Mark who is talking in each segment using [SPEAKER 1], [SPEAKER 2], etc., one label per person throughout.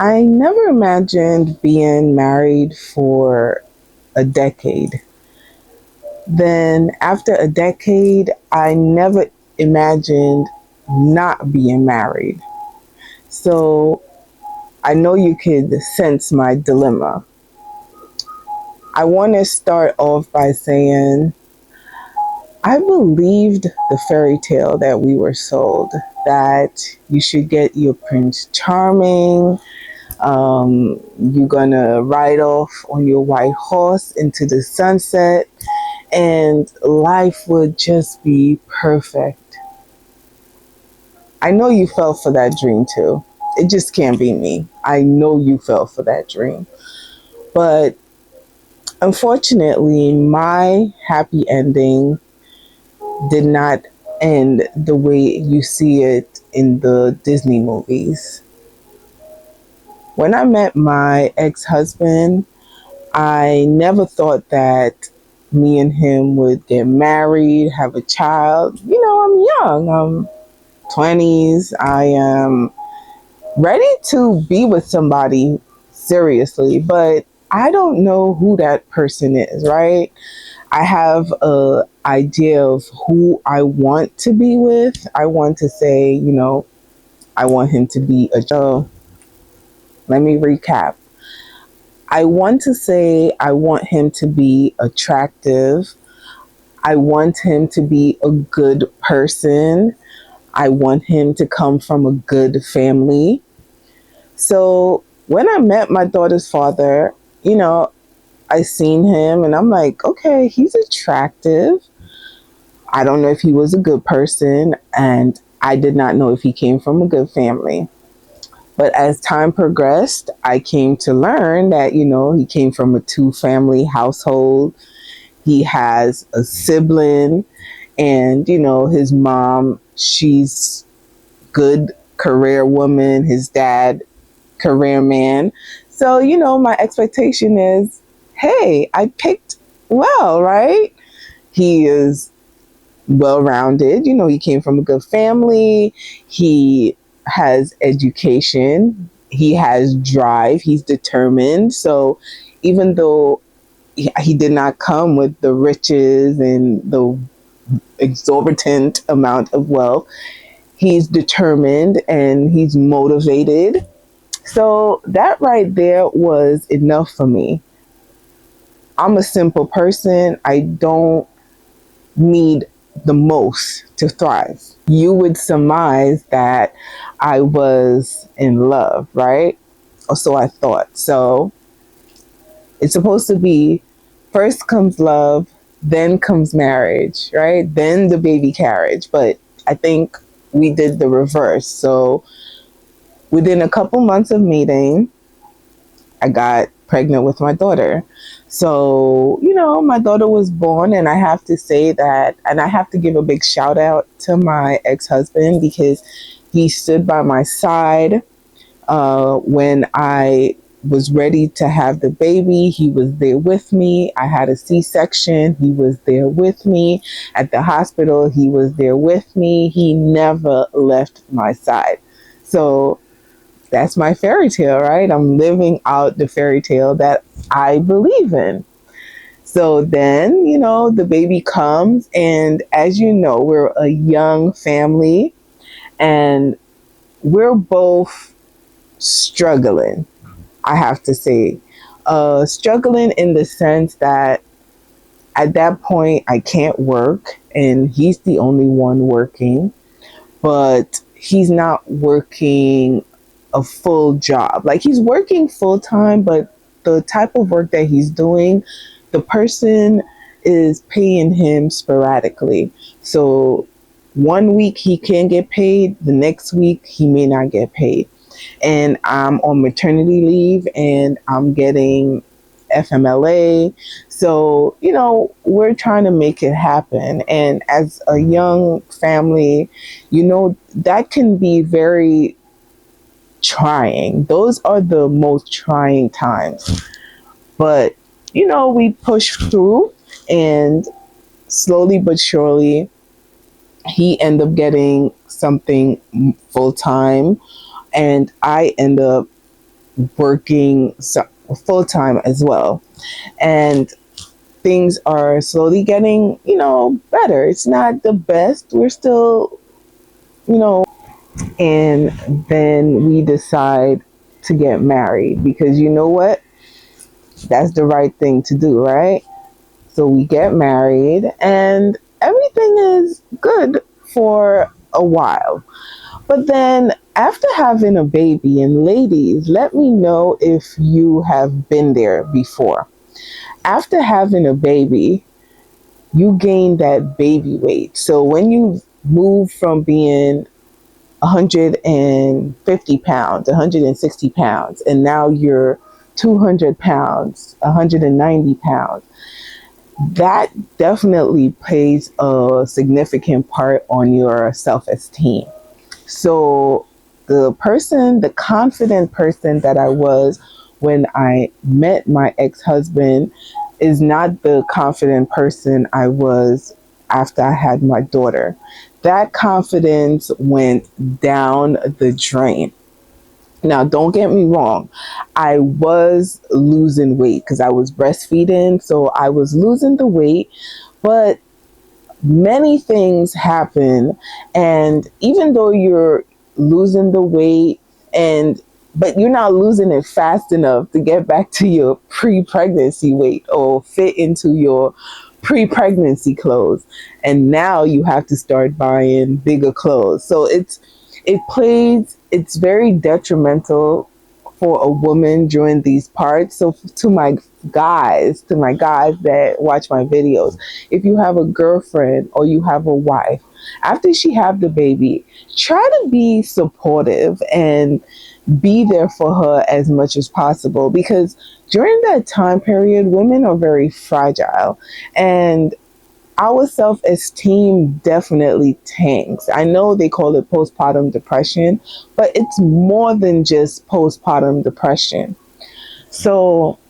[SPEAKER 1] I never imagined being married for a decade. Then, after a decade, I never imagined not being married. So, I know you could sense my dilemma. I want to start off by saying I believed the fairy tale that we were sold, that you should get your Prince Charming. You're gonna ride off on your white horse into the sunset, and life would just be perfect. I know you fell for that dream too. It just can't be me. I know you fell for that dream. But unfortunately, my happy ending did not end the way you see it in the Disney movies. When I met my ex husband, I never thought that me and him would get married, have a child. I'm young. I'm 20s. I am ready to be with somebody seriously, but I don't know who that person is, right? I have a idea of who I want to be with. I want to say, I want him to be let me recap. I want to say I want him to be attractive. I want him to be a good person. I want him to come from a good family. So when I met my daughter's father, I seen him and I'm like, okay, he's attractive. I don't know if he was a good person, and I did not know if he came from a good family. But as time progressed, I came to learn that, he came from a two-family household. He has a sibling, and, his mom, she's good career woman, his dad, career man. So, my expectation is, hey, I picked well, right? He is well-rounded. He came from a good family. He has education. He has drive. He's determined. So even though he did not come with the riches and the exorbitant amount of wealth, he's determined and he's motivated. So that right there was enough for me. I'm a simple person. I don't need the most to thrive. You would surmise that I was in love, right? Or so I thought. So it's supposed to be first comes love, then comes marriage, right? Then the baby carriage. But I think we did the reverse. So within a couple months of meeting, I got pregnant with my daughter. So, my daughter was born, and I have to say that, and I have to give a big shout out to my ex-husband because he stood by my side when I was ready to have the baby. He was there with me. I had a C-section. He was there with me. At the hospital, he was there with me. He never left my side. So that's my fairy tale, right? I'm living out the fairy tale that I believe in. So then, the baby comes, and as you know, we're a young family, and we're both struggling, I have to say. Struggling in the sense that at that point, I can't work, and he's the only one working, but he's not working a full job. Like, he's working full time, but the type of work that he's doing, the person is paying him sporadically. So one week he can get paid, the next week he may not get paid. And I'm on maternity leave and I'm getting FMLA. So, we're trying to make it happen. And as a young family, that can be very trying. Those are the most trying times. But, we push through, and slowly but surely, he ended up getting something full time, and I end up working full time as well. And things are slowly getting, better. It's not the best. We're still, and then we decide to get married because you know what? That's the right thing to do, right? So we get married and everything is good for a while. But then after having a baby, and ladies, let me know if you have been there before. After having a baby, you gain that baby weight. So when you move from being 150 pounds, 160 pounds, and now you're 200 pounds, 190 pounds, that definitely plays a significant part on your self esteem. So, the confident person that I was when I met my ex husband is not the confident person I was after I had my daughter. That confidence went down the drain. Now, don't get me wrong. I was losing weight because I was breastfeeding. So I was losing the weight, but many things happen. And even though you're losing the weight but you're not losing it fast enough to get back to your pre-pregnancy weight or fit into your pre-pregnancy clothes. And now you have to start buying bigger clothes. So it's very detrimental for a woman during these parts. So to my guys that watch my videos, if you have a girlfriend or you have a wife, after she have the baby, try to be supportive and be there for her as much as possible, because during that time period, women are very fragile and our self-esteem definitely tanks. I know they call it postpartum depression, but it's more than just postpartum depression. So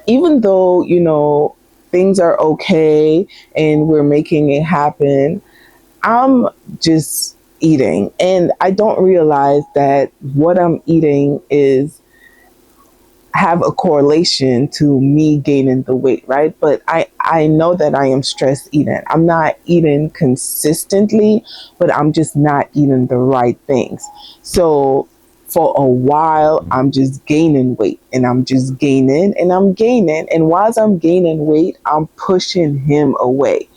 [SPEAKER 1] even though, things are okay and we're making it happen, I'm just eating. And I don't realize that what I'm eating is have a correlation to me gaining the weight, right? But I know that I am stress eating. I'm not eating consistently, but I'm just not eating the right things. So for a while, I'm just gaining weight and I'm just gaining and I'm gaining. And whilst I'm gaining weight, I'm pushing him away.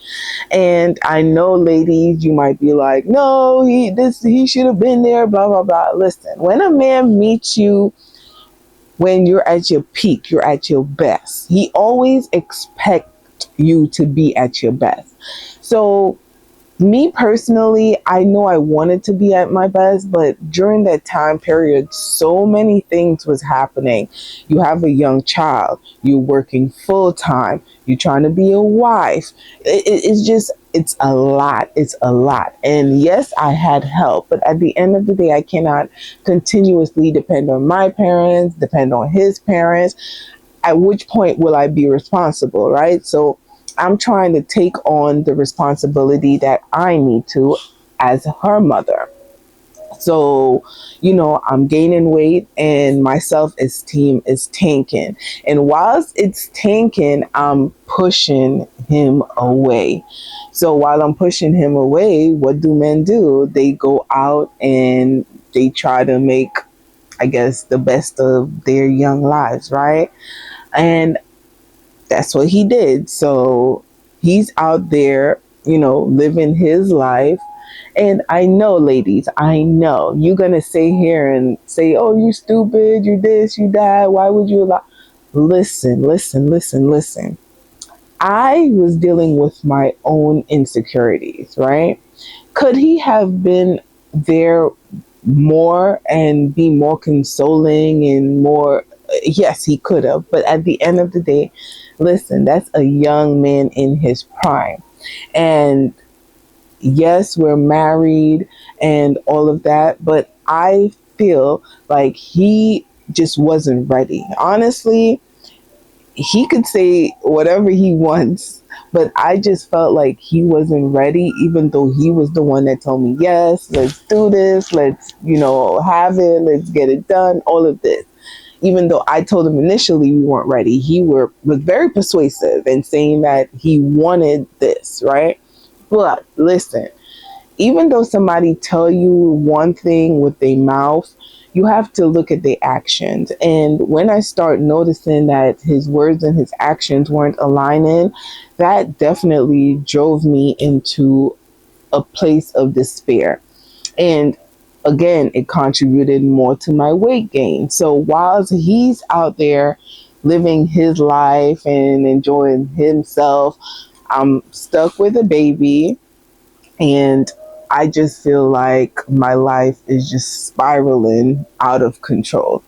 [SPEAKER 1] And I know, ladies, you might be like, no, he should have been there, blah, blah, blah. Listen, when a man meets you when you're at your peak, you're at your best. He always expects you to be at your best. So me personally, I know I wanted to be at my best, but during that time period, so many things was happening. You have a young child, you're working full time, you're trying to be a wife. It's a lot. It's a lot. And yes, I had help, but at the end of the day, I cannot continuously depend on my parents, depend on his parents. At which point will I be responsible, right? So I'm trying to take on the responsibility that I need to as her mother. So, I'm gaining weight and my self esteem is tanking. And whilst it's tanking, I'm pushing him away. So while I'm pushing him away, what do men do? They go out and they try to make, I guess, the best of their young lives, right? And that's what he did. So he's out there, living his life. And I know, ladies, I know you're going to sit here and say, oh, you stupid, you this, you that. Why would you allow? Listen, listen, listen, listen. I was dealing with my own insecurities, right? Could he have been there more and be more consoling and more? Yes, he could have. But at the end of the day, listen, that's a young man in his prime. And yes, we're married and all of that, but I feel like he just wasn't ready. Honestly, he could say whatever he wants, but I just felt like he wasn't ready, even though he was the one that told me, yes, let's do this, let's, have it, let's get it done, all of this. Even though I told him initially we weren't ready, was very persuasive in saying that he wanted this, right? But listen, even though somebody tell you one thing with their mouth, you have to look at their actions. And when I start noticing that his words and his actions weren't aligning, that definitely drove me into a place of despair. And again, it contributed more to my weight gain. So whilst he's out there living his life and enjoying himself, I'm stuck with a baby, and I just feel like my life is just spiraling out of control.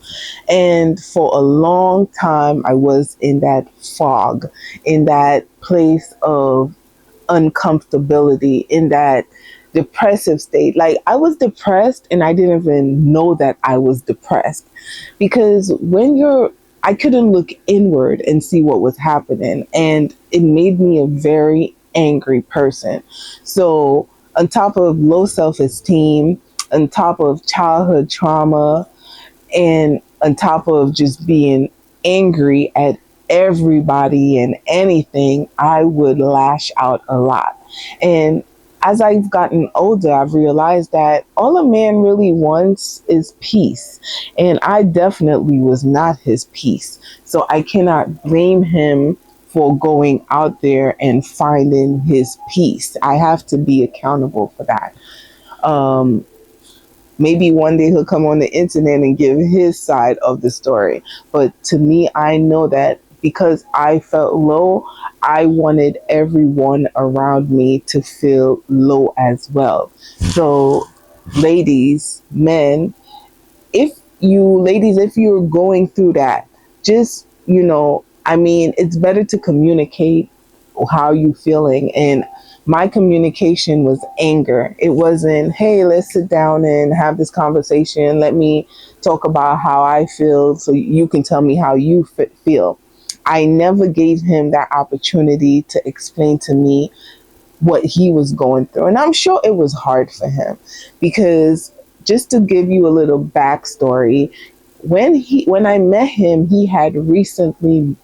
[SPEAKER 1] And for a long time, I was in that fog, in that place of uncomfortability, in that depressive state. Like, I was depressed and I didn't even know that I was depressed, because I couldn't look inward and see what was happening, and it made me a very angry person. So on top of low self-esteem, on top of childhood trauma, and on top of just being angry at everybody and anything, I would lash out a lot. And as I've gotten older, I've realized that all a man really wants is peace. And I definitely was not his peace. So I cannot blame him for going out there and finding his peace. I have to be accountable for that. Um, Maybe one day he'll come on the internet and give his side of the story. But to me, I know that because I felt low, I wanted everyone around me to feel low as well. So, ladies, men, if you're going through that, just, I mean, it's better to communicate how you feeling. And my communication was anger. It wasn't, hey, let's sit down and have this conversation. Let me talk about how I feel so you can tell me how you feel. I never gave him that opportunity to explain to me what he was going through. And I'm sure it was hard for him, because just to give you a little backstory, when I met him, he had recently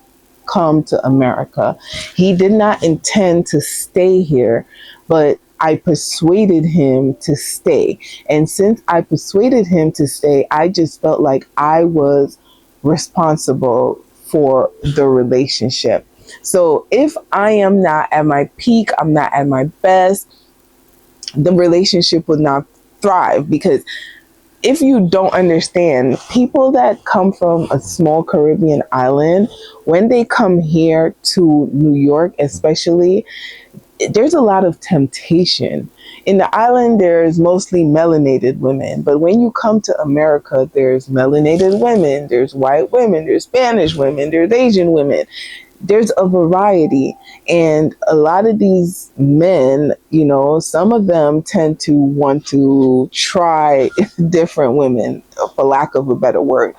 [SPEAKER 1] come to America. He did not intend to stay here, but I persuaded him to stay. And since I persuaded him to stay, I just felt like I was responsible for the relationship. So if I am not at my peak, I'm not at my best, the relationship would not thrive. Because if you don't understand, people that come from a small Caribbean island, when they come here to New York, especially, there's a lot of temptation. In the island, there's mostly melanated women. But when you come to America, there's melanated women, there's white women, there's Spanish women, there's Asian women. There's a variety. And a lot of these men, some of them tend to want to try different women, for lack of a better word.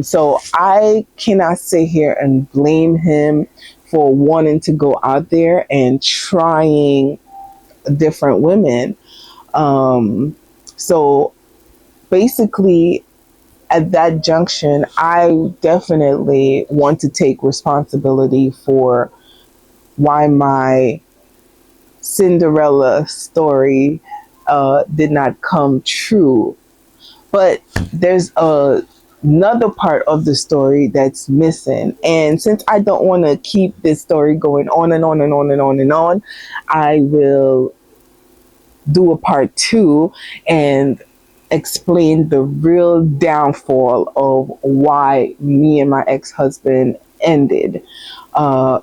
[SPEAKER 1] So I cannot sit here and blame him for wanting to go out there and trying different women. So basically, at that junction, I definitely want to take responsibility for why my Cinderella story did not come true. But there's another part of the story that's missing. And since I don't want to keep this story going on and on and on and on and on, I will do a part 2 and explain the real downfall of why me and my ex-husband ended our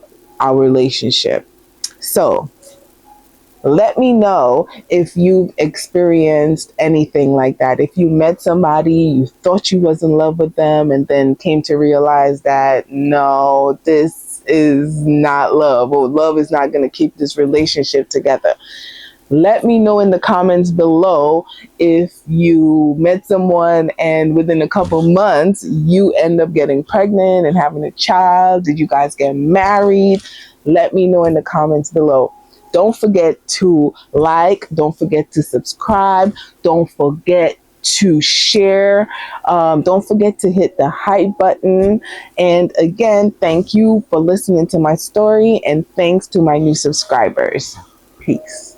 [SPEAKER 1] relationship. So let me know if you've experienced anything like that. If you met somebody, you thought you was in love with them, and then came to realize that, no, this is not love, or love is not going to keep this relationship together. Let me know in the comments below if you met someone and within a couple months you end up getting pregnant and having a child. Did you guys get married? Let me know in the comments below. Don't forget to like, don't forget to subscribe, don't forget to share. Don't forget to hit the hype button. And again, thank you for listening to my story, and thanks to my new subscribers. Peace.